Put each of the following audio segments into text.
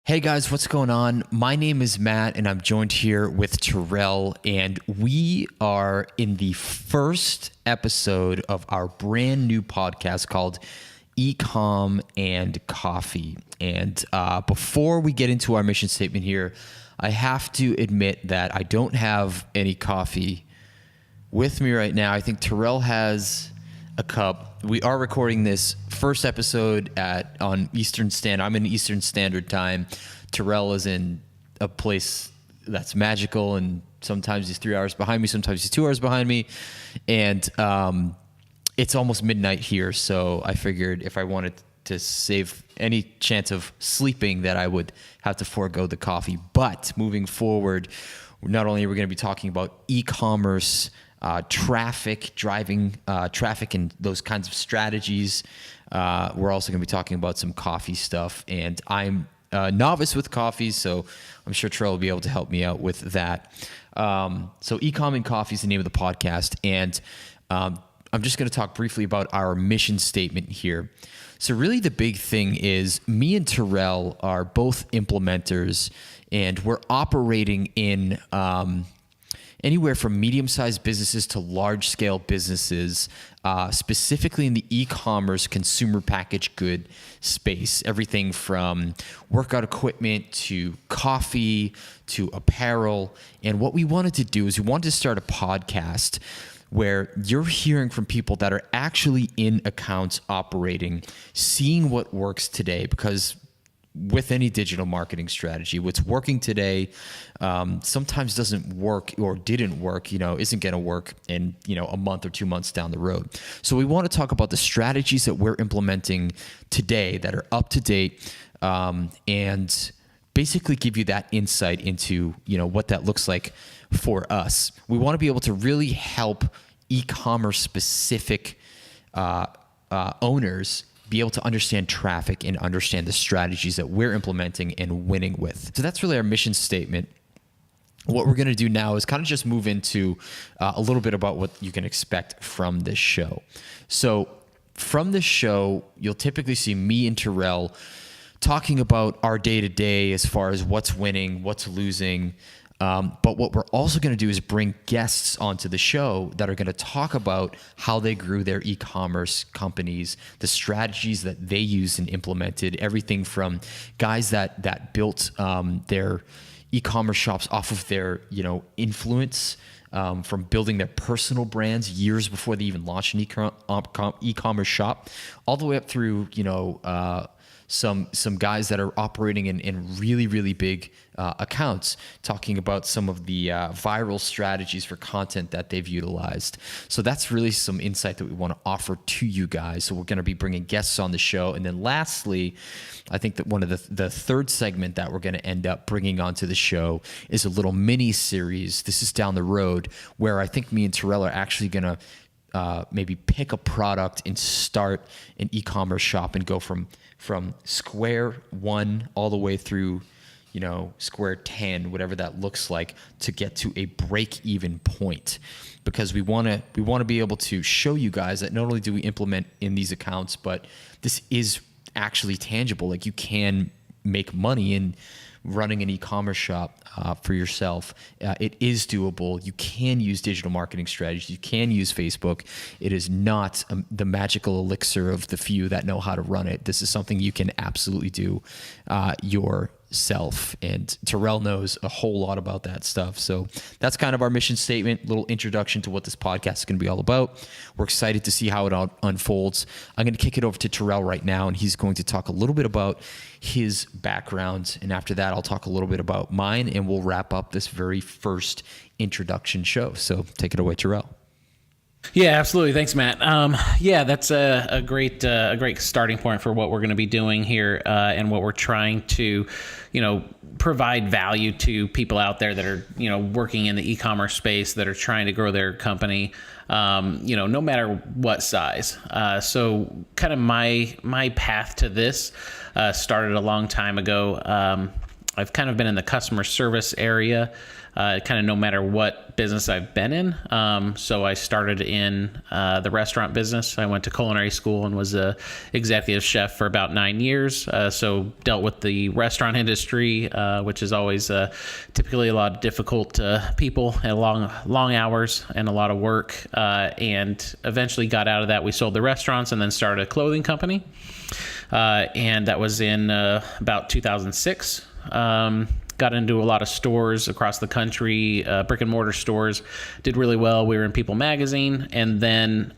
Hey guys, what's going on? My name is Matt and I'm joined here with Terrell, and we are in the first episode of our brand new podcast called Ecomm and Coffee. And before we get into our mission statement here, I have to admit that I don't have any coffee with me right now. I think Terrell has a cup. We are recording this first episode on Eastern Standard. I'm in Eastern Standard Time. Terrell is in a place that's magical, and sometimes he's 3 hours behind me, sometimes he's 2 hours behind me, and it's almost midnight here. So I figured if I wanted to save any chance of sleeping, that I would have to forego the coffee. But moving forward, not only are we going to be talking about e-commerce, traffic, driving traffic, and those kinds of strategies. We're also going to be talking about some coffee stuff, and I'm a novice with coffee, so I'm sure Terrell will be able to help me out with that. So Ecomm and Coffee is the name of the podcast, and I'm just going to talk briefly about our mission statement here. So really the big thing is me and Terrell are both implementers, and we're operating in anywhere from medium-sized businesses to large-scale businesses, specifically in the e-commerce consumer packaged good space. Everything from workout equipment to coffee to apparel. And what we wanted to do is we wanted to start a podcast where you're hearing from people that are actually in accounts operating, seeing what works today, because with any digital marketing strategy, what's working today sometimes doesn't work, or didn't work, isn't going to work in, a month or 2 months down the road. So we want to talk about the strategies that we're implementing today that are up to date, and basically give you that insight into, what that looks like for us. We want to be able to really help e-commerce specific owners be able to understand traffic and understand the strategies that we're implementing and winning with. So that's really our mission statement. What we're going to do now is kind of just move into a little bit about what you can expect from this show. So from this show, you'll typically see me and Terrell talking about our day-to-day as far as what's winning, what's losing. But what we're also going to do is bring guests onto the show that are going to talk about how they grew their e-commerce companies, the strategies that they used and implemented, everything from guys that built their e-commerce shops off of their influence, from building their personal brands years before they even launched an e-commerce shop, all the way up through some guys that are operating in really, really big accounts, talking about some of the viral strategies for content that they've utilized. So that's really some insight that we want to offer to you guys. So we're going to be bringing guests on the show. And then lastly, I think that one of the third segment that we're going to end up bringing onto the show is a little mini series. This is down the road, where I think me and Terrell are actually going to maybe pick a product and start an e-commerce shop and go from square one all the way through, square 10, whatever that looks like, to get to a break-even point. Because we want to be able to show you guys that not only do we implement in these accounts, but this is actually tangible. Like, you can make money in running an e-commerce shop for yourself. It is doable. You can use digital marketing strategies. You can use Facebook. It is not the magical elixir of the few that know how to run it. This is something you can absolutely do yourself. And Terrell knows a whole lot about that stuff. So that's kind of our mission statement, little introduction to what this podcast is going to be all about. We're excited to see how it unfolds. I'm going to kick it over to Terrell right now, and he's going to talk a little bit about his background. And after that, I'll talk a little bit about mine, and we'll wrap up this very first introduction show. So take it away, Terrell. Yeah, absolutely. Thanks, Matt. That's a great starting point for what we're going to be doing here, and what we're trying to, provide value to people out there that are, working in the e-commerce space, that are trying to grow their company, no matter what size. So kind of my path to this started a long time ago. I've kind of been in the customer service area, kind of no matter what business I've been in. So I started in the restaurant business. I went to culinary school and was a executive chef for about 9 years. So dealt with the restaurant industry, which is always typically a lot of difficult people and long hours and a lot of work. And eventually got out of that. We sold the restaurants and then started a clothing company. And that was in about 2006. Got into a lot of stores across the country, brick and mortar stores, did really well. We were in People magazine, and then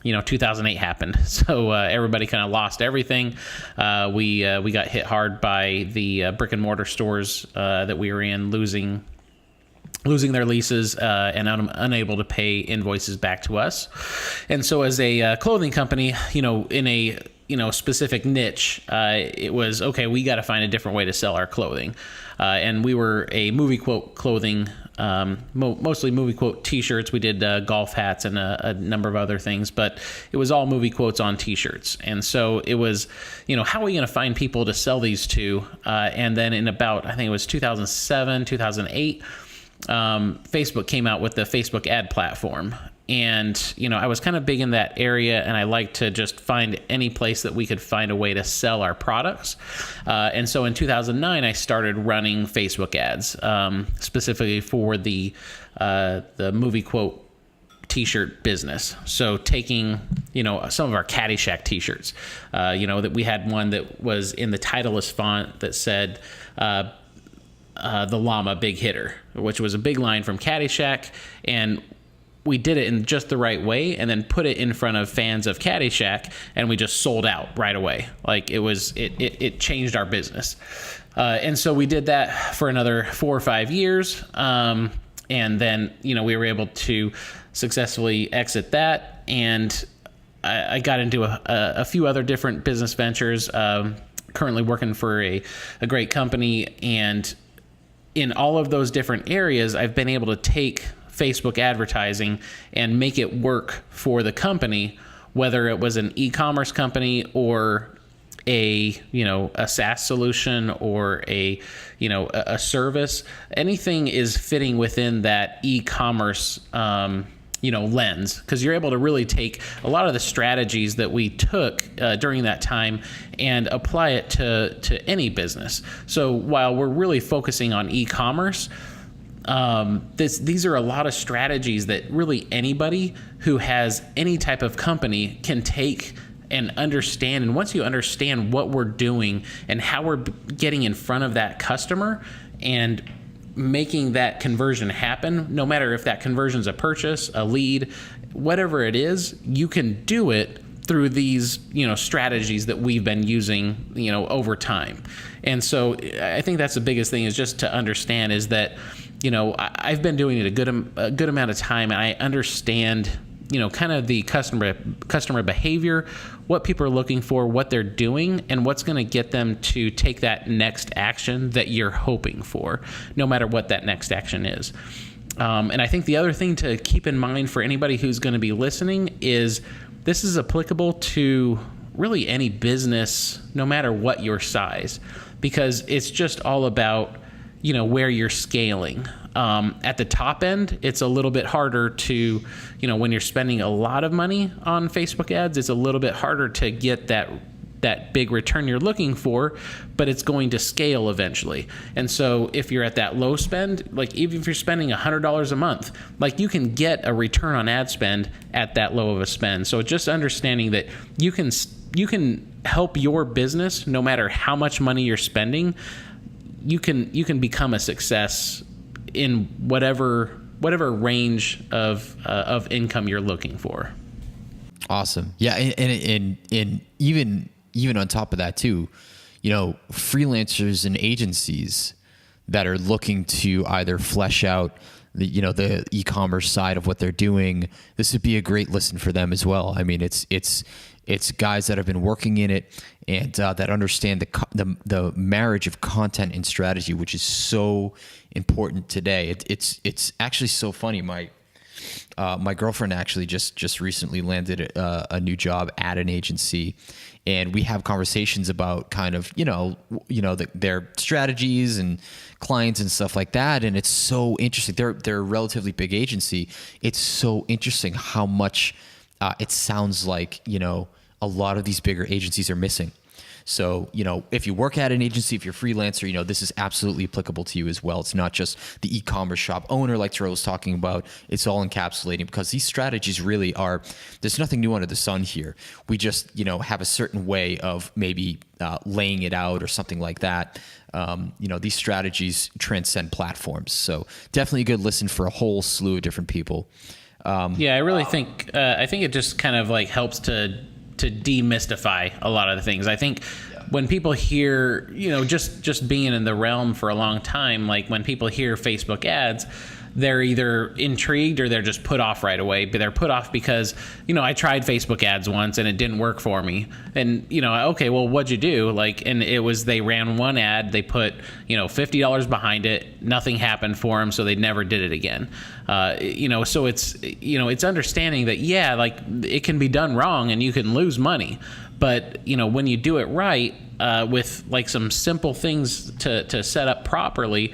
2008 happened. So everybody kind of lost everything. We got hit hard by the brick and mortar stores that we were in, losing their leases and unable to pay invoices back to us. And so as a clothing company, in a specific niche, it was, okay, we got to find a different way to sell our clothing. And we were a movie quote clothing, mostly movie quote t-shirts. We did golf hats and a number of other things, but it was all movie quotes on t-shirts. And so it was, how are we going to find people to sell these to? And then in about, I think it was 2007, 2008, Facebook came out with the Facebook ad platform. And, I was kind of big in that area, and I like to just find any place that we could find a way to sell our products. And so in 2009, I started running Facebook ads, specifically for the movie quote t-shirt business. So taking, some of our Caddyshack t-shirts, that we had one that was in the Titleist font that said, the llama big hitter, which was a big line from Caddyshack. And we did it in just the right way and then put it in front of fans of Caddyshack, and we just sold out right away. Like it changed our business. And so we did that for another 4 or 5 years. And then, we were able to successfully exit that. And I got into a few other different business ventures, currently working for a great company. And in all of those different areas, I've been able to take Facebook advertising and make it work for the company, whether it was an e-commerce company or a SaaS solution or a service. Anything is fitting within that e-commerce lens, because you're able to really take a lot of the strategies that we took during that time and apply it to any business. So while we're really focusing on e-commerce, these are a lot of strategies that really anybody who has any type of company can take and understand. And once you understand what we're doing and how we're getting in front of that customer and making that conversion happen, no matter if that conversion is a purchase, a lead, whatever it is, you can do it through these, strategies that we've been using, over time. And so I think that's the biggest thing, is just to understand is that, I've been doing it a good amount of time, and I understand, kind of the customer behavior, what people are looking for, what they're doing, and what's going to get them to take that next action that you're hoping for, no matter what that next action is. And I think the other thing to keep in mind for anybody who's going to be listening is this is applicable to really any business, no matter what your size, because it's just all about, where you're scaling. At the top end, it's a little bit harder to, when you're spending a lot of money on Facebook ads, it's a little bit harder to get that big return you're looking for, but it's going to scale eventually. And so if you're at that low spend, like even if you're spending $100 a month, like you can get a return on ad spend at that low of a spend. So just understanding that you can help your business, no matter how much money you're spending, you can become a success in whatever range of income you're looking for. Awesome. Yeah. And even on top of that too, freelancers and agencies that are looking to either flesh out the e-commerce side of what they're doing, this would be a great listen for them as well. I mean, it's guys that have been working in it and that understand the marriage of content and strategy, which is so important today. It's actually so funny. My girlfriend actually just recently landed a new job at an agency, and we have conversations about kind of their strategies and clients and stuff like that. And it's so interesting. They're a relatively big agency. It's so interesting how much it sounds like a lot of these bigger agencies are missing. So, if you work at an agency, if you're a freelancer, this is absolutely applicable to you as well. It's not just the e-commerce shop owner like Terrell was talking about. It's all encapsulating, because these strategies really are, there's nothing new under the sun here. We just, have a certain way of maybe laying it out or something like that. These strategies transcend platforms. So definitely a good listen for a whole slew of different people. I really think it just kind of like helps to demystify a lot of the things. I think when people hear, just being in the realm for a long time, like when people hear Facebook ads, they're either intrigued or they're just put off right away. But they're put off because, I tried Facebook ads once and it didn't work for me. And, okay, well, what'd you do? And it was, they ran one ad, they put, $50 behind it, nothing happened for them, so they never did it again. So it's understanding that, it can be done wrong and you can lose money. But, when you do it right, with some simple things to set up properly,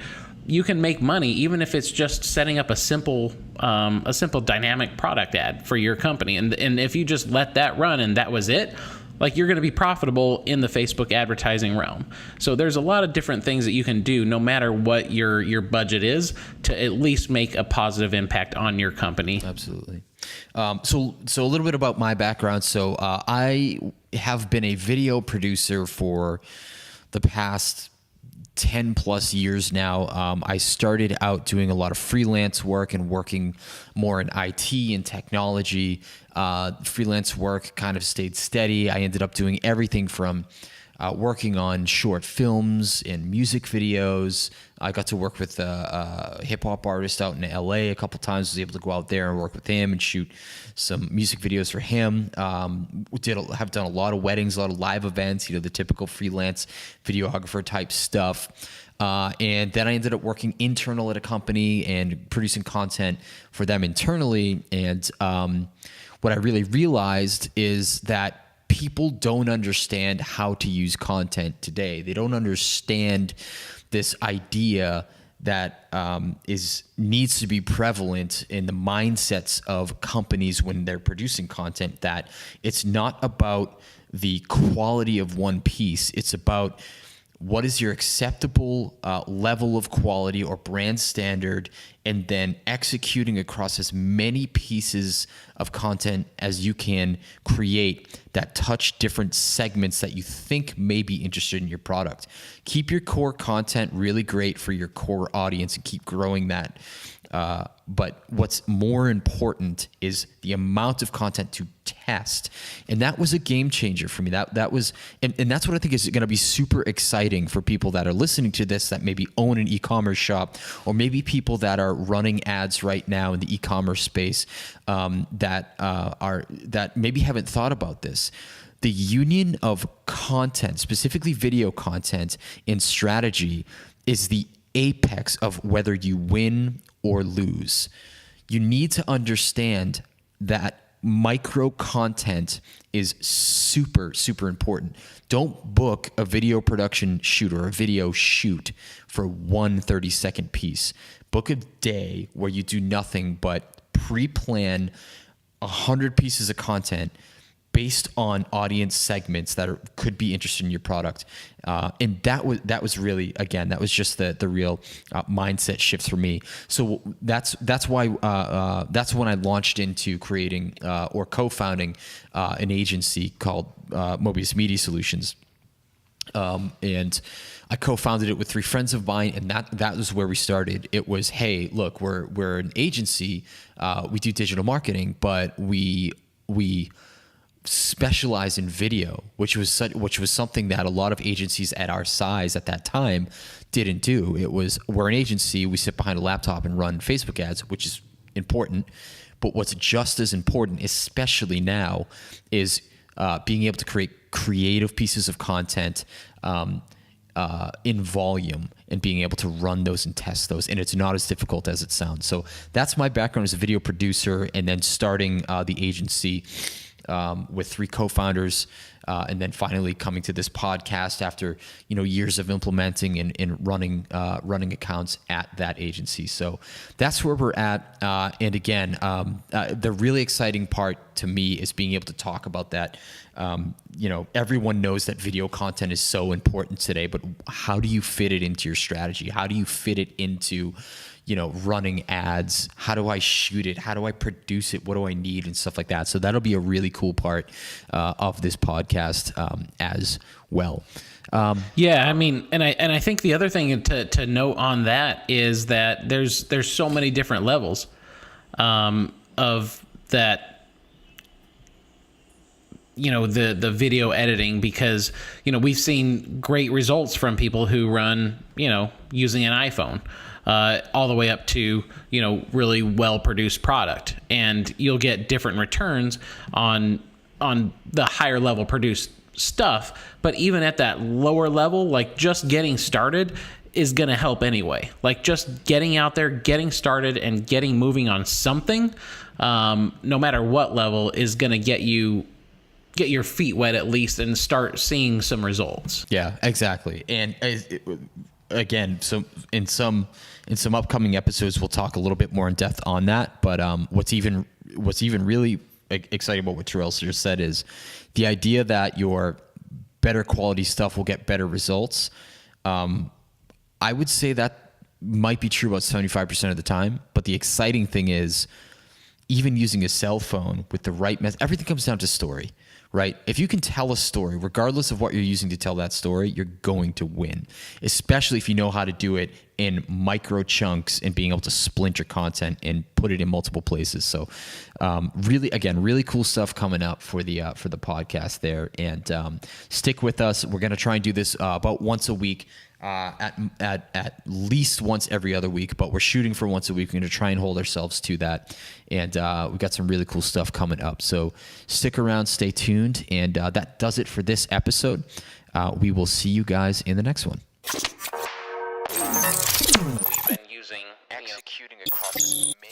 you can make money, even if it's just setting up a simple dynamic product ad for your company. And if you just let that run and that was it, you're going to be profitable in the Facebook advertising realm. So there's a lot of different things that you can do, no matter what your budget is, to at least make a positive impact on your company. Absolutely. So a little bit about my background. So I have been a video producer for the past 10 plus years now. I started out doing a lot of freelance work and working more in IT and technology. Freelance work kind of stayed steady. I ended up doing everything from working on short films and music videos. I got to work with a hip hop artist out in LA a couple times. Was able to go out there and work with him and shoot some music videos for him. Have done a lot of weddings, a lot of live events, the typical freelance videographer type stuff. And then I ended up working internal at a company and producing content for them internally. And what I really realized is that people don't understand how to use content today. They don't understand this idea that needs to be prevalent in the mindsets of companies when they're producing content, that it's not about the quality of one piece. It's about what is your acceptable level of quality or brand standard, and then executing across as many pieces of content as you can create that touch different segments that you think may be interested in your product. Keep your core content really great for your core audience and keep growing that. But what's more important is the amount of content to test. And that was a game changer for me. That was, and that's what I think is going to be super exciting for people that are listening to this, that maybe own an e-commerce shop, or maybe people that are running ads right now in the e-commerce space, that maybe haven't thought about this. The union of content, specifically video content, and strategy is the apex of whether you win or lose. You need to understand that micro content is super, super important. Don't book a video production shoot or a video shoot for one 30-second piece. Book a day where you do nothing but pre-plan 100 pieces of content based on audience segments that could be interested in your product. And that was really, again, that was just the real mindset shift for me. So that's why that's when I launched into creating or co-founding an agency called Mobius Media Solutions. And I co-founded it with 3 friends of mine, and that was where we started. It was, hey, look, we're an agency. We do digital marketing, but we specialize in video, which was something that a lot of agencies at our size at that time didn't do. It was, we're an agency, we sit behind a laptop and run Facebook ads, which is important, but what's just as important, especially now, is being able to create creative pieces of content in volume. and being able to run those and test those. And it's not as difficult as it sounds. So that's my background as a video producer, and then starting the agency with 3 co-founders, and then finally coming to this podcast after years of implementing and running accounts at that agency. So that's where we're at. And again, the really exciting part to me is being able to talk about that. Everyone knows that video content is so important today, but how do you fit it into your strategy? How do you fit it into running ads? How do I shoot it? How do I produce it? What do I need and stuff like that? So that'll be a really cool part of this podcast as well. Yeah, I mean, and I think the other thing to note on that is that there's so many different levels of that. The video editing, because we've seen great results from people who run using an iPhone. All the way up to, really well-produced product. And you'll get different returns on the higher level produced stuff. But even at that lower level, like just getting started is going to help anyway. Like just getting out there, getting started, and getting moving on something, no matter what level, is going to get your feet wet at least and start seeing some results. Yeah, exactly. And again, so in some upcoming episodes, we'll talk a little bit more in depth on that. But what's even really exciting about what Terrell just said is the idea that your better quality stuff will get better results. I would say that might be true about 75% of the time. But the exciting thing is, even using a cell phone with the right method, everything comes down to story. Right? If you can tell a story, regardless of what you're using to tell that story, you're going to win, especially if you know how to do it in micro chunks and being able to splint your content and put it in multiple places. So really cool stuff coming up for the podcast there. And stick with us. We're going to try and do this about once a week. At least once every other week, but we're shooting for once a week. We're going to try and hold ourselves to that, and we've got some really cool stuff coming up. So stick around, stay tuned, and that does it for this episode. We will see you guys in the next one. We've been using executing across mid